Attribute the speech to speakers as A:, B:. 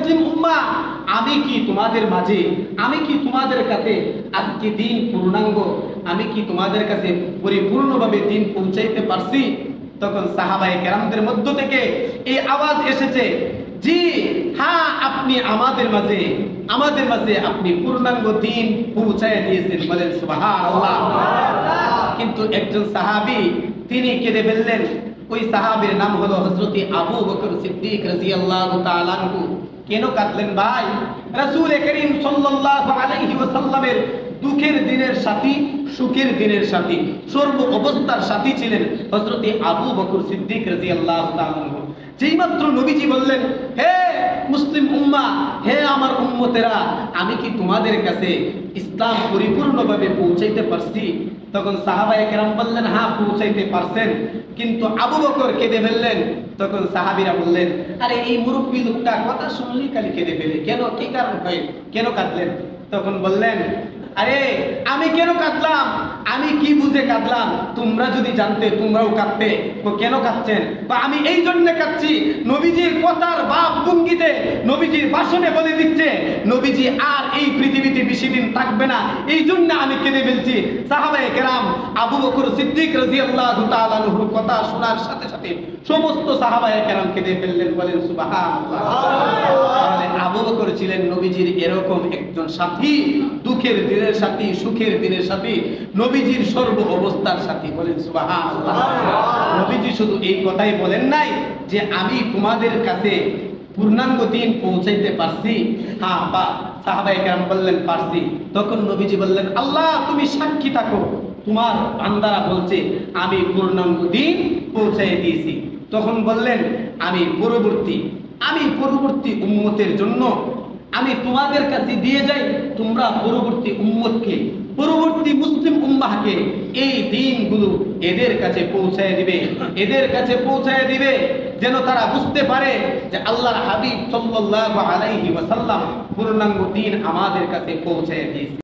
A: মুসলিম উম্মাহ, আমি কি তোমাদের মাঝে, আমি কি তোমাদের কাছে আজকে দিন পূর্ণাঙ্গ, আমি কি তোমাদের কাছে পরিপূর্ণভাবে দিন পৌঁছাইতে পারছি? তখন সাহাবায়ে কেরামদের মধ্য থেকে এই আওয়াজ এসেছে, জি হ্যাঁ, আপনি আমাদের মাঝে আপনি পূর্ণাঙ্গ দিন পৌঁছায় দিয়েছেন। বলেন সুবহানাল্লাহ। কিন্তু একজন সাহাবী তিনি কেঁদে ফেললেন। ওই সাহাবীর নাম হলো হযরত আবু বকর সিদ্দিক রাদিয়াল্লাহু তাআলা আনহু। কেন কাঁদলেন ভাই? রাসূল করিম সাল্লাল্লাহু আলাইহি ওয়াসাল্লামের দুঃখের দিনের সাথী, সুখের দিনের সাথী, সর্ব অবস্থার সাথী ছিলেন হযরত আবু বকর সিদ্দিক রাদিয়াল্লাহু তাআলা আনহু। যেই মাত্র নবীজি বললেন, হে মুসলিম উম্মাহ, হে আমার উম্মতেরা, আমি কি তোমাদের কাছে ইসলাম পরিপূর্ণভাবে পৌঁছাইতে পারছি? তখন সাহাবায়ে কেরাম বললেন, হ্যাঁ পৌঁছাইতে পারছেন। কিন্তু আবু বকর কেঁদে ফেললেন। তখন সাহাবীরা বললেন, আরে এই মুরব্বী লোকটা কথা শুনলেই খালি কেঁদে ফেলে, কেন, কি কারণ হয়, কেন কাঁদলেন? তখন বললেন, আরে আমি কেন কাঁদলাম, আমি কি বুঝে কাঁদলাম, তোমরা যদি জানতে তোমরাও কাঁদতে। কেন কাঁদছেন? আমি এই জন্য কাঁদছি, নবীজির কথার ভাব ভঙ্গিতে, নবীজির ভাষণে বলে দিচ্ছে নবীজি আর এই পৃথিবীতে বেশি দিন থাকবে না, এই জন্য আমি কেঁদে ফেলছি। সাহাবায়ে কেরাম আবু বকর সিদ্দিক রাদিয়াল্লাহু তাআলা আনহুর কথা শোনার সাথে সাথে সমস্ত সাহাবায়ে কেরাম কেঁদে ফেললেন। বলেন সুবহানাল্লাহ। তাহলে আবু বকর ছিলেন নবীজির এরকম একজন সাথী, দুঃখের দিনের সাথী, সুখের দিনের সাথী, নবীজির সর্ব অবস্থার সাথী। বলেন সুবহানাল্লাহ। নবীজি শুধু এই কথাই বলেন নাই যে আমি তোমাদের কাছে পূর্ণাঙ্গ দিন পৌঁছাইতে পারছি, হ্যাঁ, বা সাহাবায়ে কেরাম বললেন পারছি। তখন নবীজি বললেন, আল্লাহ তুমি সাক্ষী থাকো, তোমার বান্দারা বলছে আমি পূর্ণাঙ্গ দিন পৌঁছাই দিয়েছি। তখন বললেন, আমি পরবর্তী উম্মতের জন্য আমি তোমাদের কাছে দিয়ে যাই, তোমরা পরবর্তী উম্মতকে, পরবর্তী মুসলিম উম্মাহকে এই দিনগুলো এদের কাছে পৌঁছায় দিবে, যেন তারা বুঝতে পারে যে আল্লাহর হাবিব সাল্লাল্লাহু আলাইহি ওয়াসাল্লাম পূর্ণাঙ্গ দিন আমাদের কাছে পৌঁছায় দিয়েছে।